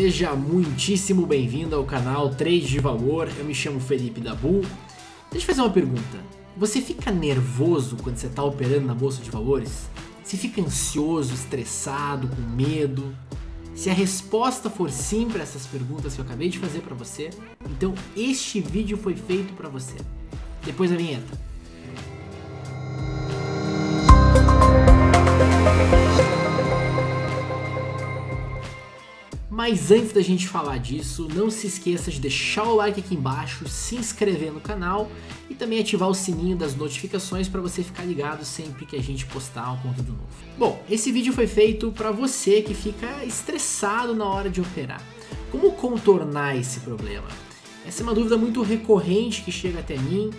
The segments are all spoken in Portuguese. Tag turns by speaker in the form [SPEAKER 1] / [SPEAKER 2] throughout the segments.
[SPEAKER 1] Seja muitíssimo bem-vindo ao canal Trade de Valor. Eu me chamo Felipe Dabu. Deixa eu fazer uma pergunta. Você fica nervoso quando você está operando na Bolsa de Valores? Você fica ansioso, estressado, com medo? Se a resposta for sim para essas perguntas que eu acabei de fazer para você, então este vídeo foi feito para você. Depois da vinheta. Mas antes da gente falar disso, não se esqueça de deixar o like aqui embaixo, se inscrever no canal e também ativar o sininho das notificações para você ficar ligado sempre que a gente postar um conteúdo novo. Bom, esse vídeo foi feito para você que fica estressado na hora de operar. Como contornar esse problema? Essa é uma dúvida muito recorrente que chega até mim,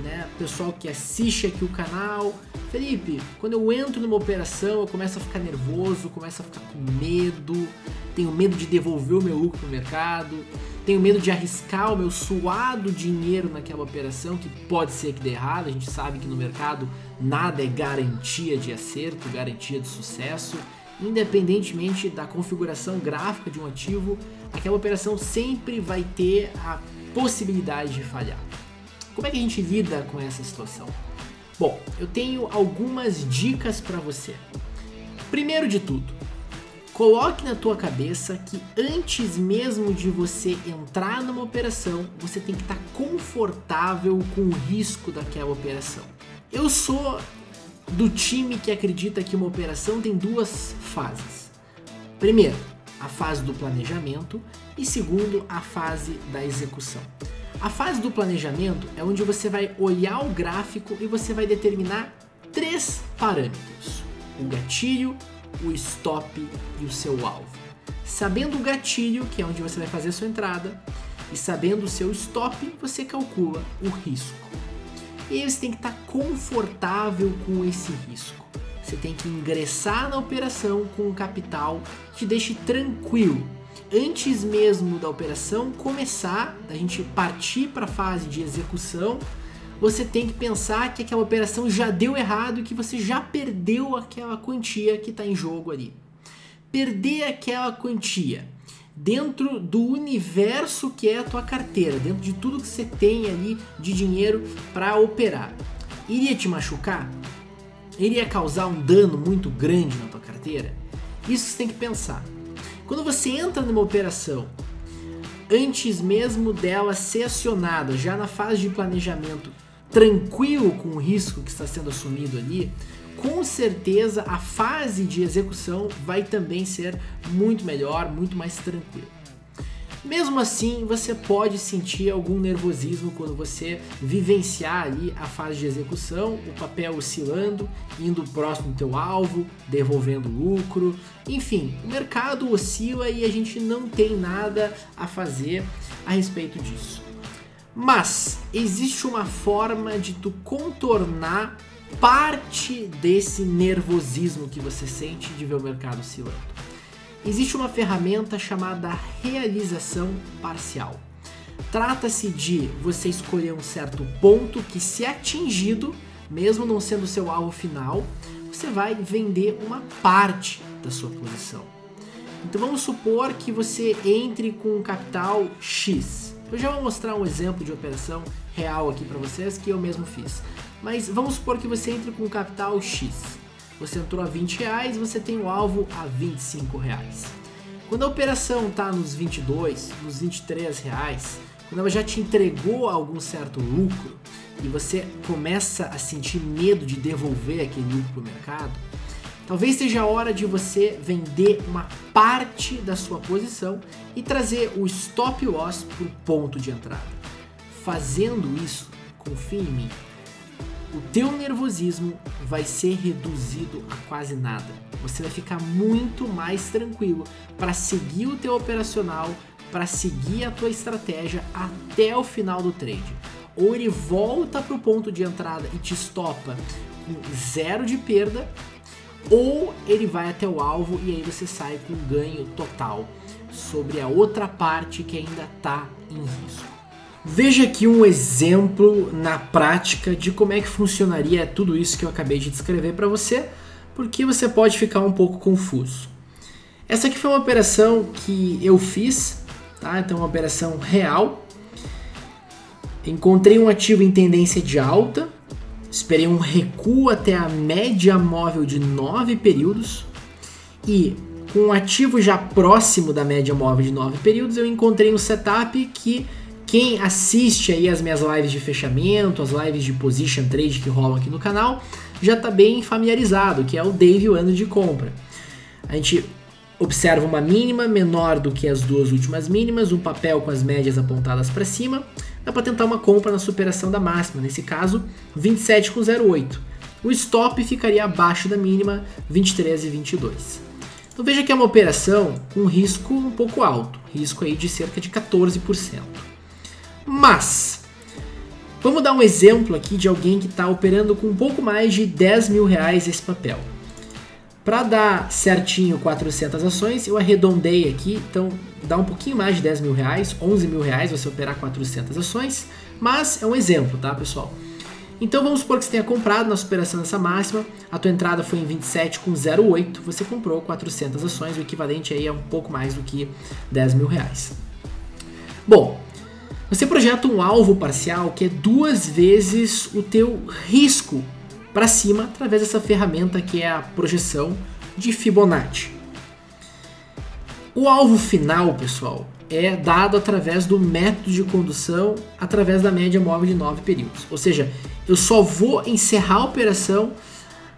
[SPEAKER 1] né? Pessoal que assiste aqui o canal. Felipe, quando eu entro numa operação eu começo a ficar nervoso, começo a ficar com medo, tenho medo de devolver o meu lucro para o mercado, tenho medo de arriscar o meu suado dinheiro naquela operação que pode ser que dê errado. A gente sabe que no mercado nada é garantia de acerto, garantia de sucesso. Independentemente da configuração gráfica de um ativo, aquela operação sempre vai ter a possibilidade de falhar. Como é que a gente lida com essa situação? Bom, eu tenho algumas dicas para você. Primeiro de tudo, coloque na tua cabeça que antes mesmo de você entrar numa operação, você tem que estar confortável com o risco daquela operação. Eu sou do time que acredita que uma operação tem duas fases. Primeiro, a fase do planejamento e segundo, a fase da execução. A fase do planejamento é onde você vai olhar o gráfico e você vai determinar três parâmetros: o gatilho, o stop e o seu alvo. Sabendo o gatilho, que é onde você vai fazer a sua entrada, e sabendo o seu stop, você calcula o risco. E aí você tem que estar confortável com esse risco. Você tem que ingressar na operação com um capital que te deixe tranquilo. Antes mesmo da operação começar, da gente partir para a fase de execução, você tem que pensar que aquela operação já deu errado e que você já perdeu aquela quantia que está em jogo ali. Perder aquela quantia dentro do universo que é a tua carteira, dentro de tudo que você tem ali de dinheiro para operar, iria te machucar? Iria causar um dano muito grande na tua carteira? Isso você tem que pensar. Quando você entra numa operação, antes mesmo dela ser acionada, já na fase de planejamento, tranquilo com o risco que está sendo assumido ali, com certeza a fase de execução vai também ser muito melhor, muito mais tranquila. Mesmo assim, você pode sentir algum nervosismo quando você vivenciar ali a fase de execução, o papel oscilando, indo próximo do teu alvo, devolvendo lucro. Enfim, o mercado oscila e a gente não tem nada a fazer a respeito disso. Mas existe uma forma de tu contornar parte desse nervosismo que você sente de ver o mercado oscilando. Existe uma ferramenta chamada realização parcial. Trata-se de você escolher um certo ponto que, se atingido, mesmo não sendo o seu alvo final, você vai vender uma parte da sua posição. Então vamos supor que você entre com um capital X. Eu já vou mostrar um exemplo de operação real aqui para vocês que eu mesmo fiz. Mas vamos supor que você entre com um capital X. Você entrou a R$20, você tem o alvo a R$25. Quando a operação está nos 22, nos 23 reais, quando ela já te entregou algum certo lucro e você começa a sentir medo de devolver aquele lucro para o mercado, talvez seja a hora de você vender uma parte da sua posição e trazer o stop loss para o ponto de entrada. Fazendo isso, confie em mim, o teu nervosismo vai ser reduzido a quase nada. Você vai ficar muito mais tranquilo para seguir o teu operacional, para seguir a tua estratégia até o final do trade. Ou ele volta para o ponto de entrada e te estopa com zero de perda, ou ele vai até o alvo e aí você sai com ganho total sobre a outra parte que ainda está em risco. Veja aqui um exemplo na prática de como é que funcionaria tudo isso que eu acabei de descrever para você, porque você pode ficar um pouco confuso. Essa aqui foi uma operação que eu fiz, tá? Então uma operação real. Encontrei um ativo em tendência de alta, esperei um recuo até a média móvel de 9 períodos e com um ativo já próximo da média móvel de 9 períodos, eu encontrei um setup que quem assiste aí as minhas lives de fechamento, as lives de position trade que rolam aqui no canal, já está bem familiarizado, que é o day e o ano de compra. A gente observa uma mínima menor do que as duas últimas mínimas, um papel com as médias apontadas para cima, dá para tentar uma compra na superação da máxima, nesse caso 27,08. O stop ficaria abaixo da mínima, 23,22. Então veja que é uma operação com risco um pouco alto, risco aí de cerca de 14%. Mas, vamos dar um exemplo aqui de alguém que está operando com um pouco mais de 10 mil reais esse papel. Para dar certinho 400 ações, eu arredondei aqui, então dá um pouquinho mais de 10 mil reais, 11 mil reais você operar 400 ações, mas é um exemplo, tá pessoal? Então vamos supor que você tenha comprado na superação dessa máxima, a tua entrada foi em 27,08, você comprou 400 ações, o equivalente aí é um pouco mais do que 10 mil reais. Bom, você projeta um alvo parcial que é 2 vezes o teu risco para cima através dessa ferramenta que é a projeção de Fibonacci. O alvo final, pessoal, é dado através do método de condução através da média móvel de 9 períodos. Ou seja, eu só vou encerrar a operação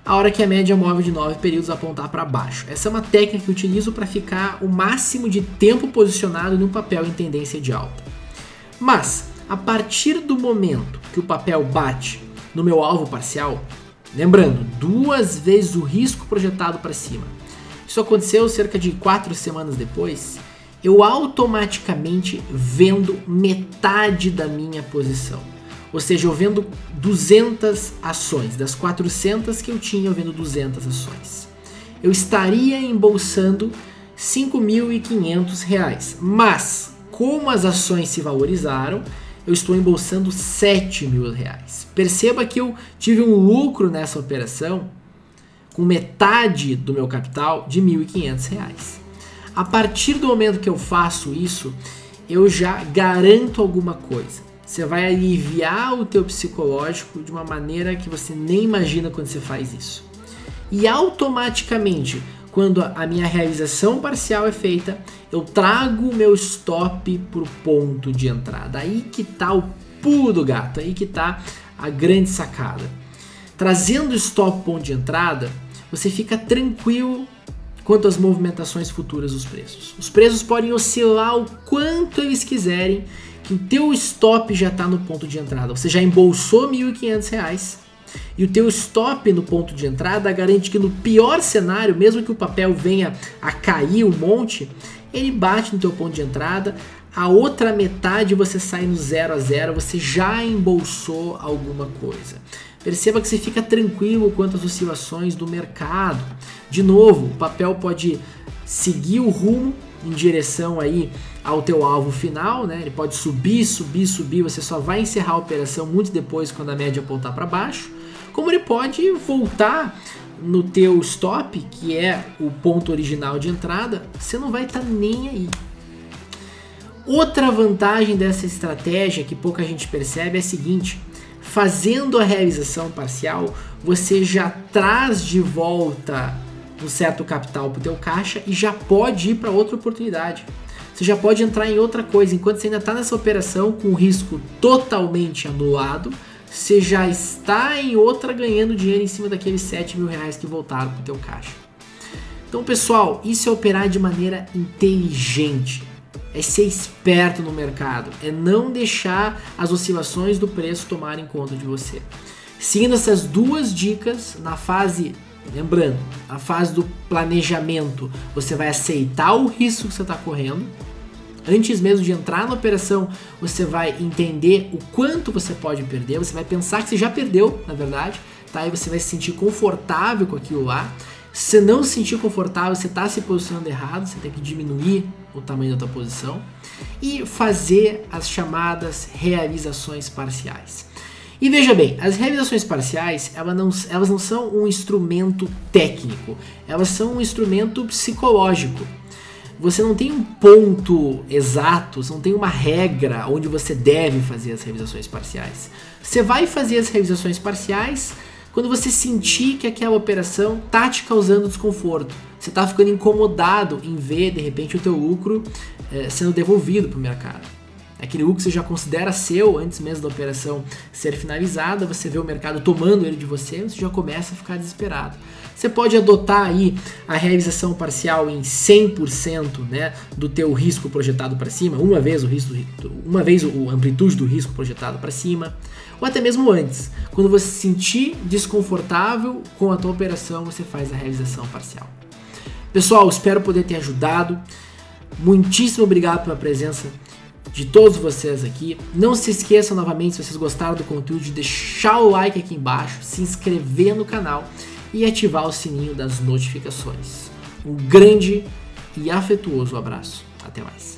[SPEAKER 1] a hora que a média móvel de 9 períodos apontar para baixo. Essa é uma técnica que eu utilizo para ficar o máximo de tempo posicionado num papel em tendência de alta. Mas, a partir do momento que o papel bate no meu alvo parcial, lembrando, 2 vezes o risco projetado para cima, isso aconteceu cerca de 4 semanas depois, eu automaticamente vendo metade da minha posição. Ou seja, eu vendo 200 ações, das 400 que eu tinha, eu vendo 200 ações. Eu estaria embolsando R$ 5.500, mas como as ações se valorizaram, eu estou embolsando R$ 7.000. Perceba que eu tive um lucro nessa operação com metade do meu capital de R$ 1.500. A partir do momento que eu faço isso, eu já garanto alguma coisa. Você vai aliviar o teu psicológico de uma maneira que você nem imagina quando você faz isso. E automaticamente, quando a minha realização parcial é feita, eu trago o meu stop para o ponto de entrada. Aí que está o pulo do gato, aí que está a grande sacada. Trazendo o stop ponto de entrada, você fica tranquilo quanto às movimentações futuras dos preços. Os preços podem oscilar o quanto eles quiserem, que o teu stop já está no ponto de entrada. Você já embolsou R$ 1.500 e o teu stop no ponto de entrada garante que no pior cenário, mesmo que o papel venha a cair um monte, ele bate no teu ponto de entrada, a outra metade você sai no 0 a 0, você já embolsou alguma coisa. Perceba que você fica tranquilo quanto às oscilações do mercado. De novo, o papel pode seguir o rumo em direção aí ao teu alvo final, né? Ele pode subir, você só vai encerrar a operação muito depois quando a média apontar para baixo, como ele pode voltar no teu stop, que é o ponto original de entrada, você não vai estar nem aí. Outra vantagem dessa estratégia que pouca gente percebe é a seguinte: fazendo a realização parcial, você já traz de volta um certo capital para o teu caixa e já pode ir para outra oportunidade. Você já pode entrar em outra coisa. Enquanto você ainda está nessa operação com o risco totalmente anulado, você já está em outra ganhando dinheiro em cima daqueles R$ 7.000 que voltaram para o teu caixa. Então, pessoal, isso é operar de maneira inteligente. É ser esperto no mercado. É não deixar as oscilações do preço tomarem conta de você. Seguindo essas duas dicas, na fase... Lembrando, a fase do planejamento, você vai aceitar o risco que você está correndo. Antes mesmo de entrar na operação, você vai entender o quanto você pode perder. Você vai pensar que você já perdeu, na verdade. Tá? Aí você vai se sentir confortável com aquilo lá. Se você não se sentir confortável, você está se posicionando errado. Você tem que diminuir o tamanho da tua posição. E fazer as chamadas realizações parciais. E veja bem, as realizações parciais, elas não são um instrumento técnico, elas são um instrumento psicológico. Você não tem um ponto exato, você não tem uma regra onde você deve fazer as realizações parciais. Você vai fazer as realizações parciais quando você sentir que aquela operação está te causando desconforto. Você está ficando incomodado em ver, de repente, o teu lucro sendo devolvido para o mercado. Aquele lucro que você já considera seu antes mesmo da operação ser finalizada, você vê o mercado tomando ele de você, você já começa a ficar desesperado. Você pode adotar aí a realização parcial em 100%, né, do teu risco projetado para cima, uma vez a amplitude do risco projetado para cima, ou até mesmo antes. Quando você se sentir desconfortável com a tua operação, você faz a realização parcial. Pessoal, espero poder ter ajudado. Muitíssimo obrigado pela presença de todos vocês aqui. Não se esqueçam novamente, se vocês gostaram do conteúdo, de deixar o like aqui embaixo, se inscrever no canal e ativar o sininho das notificações. Um grande e afetuoso abraço. Até mais.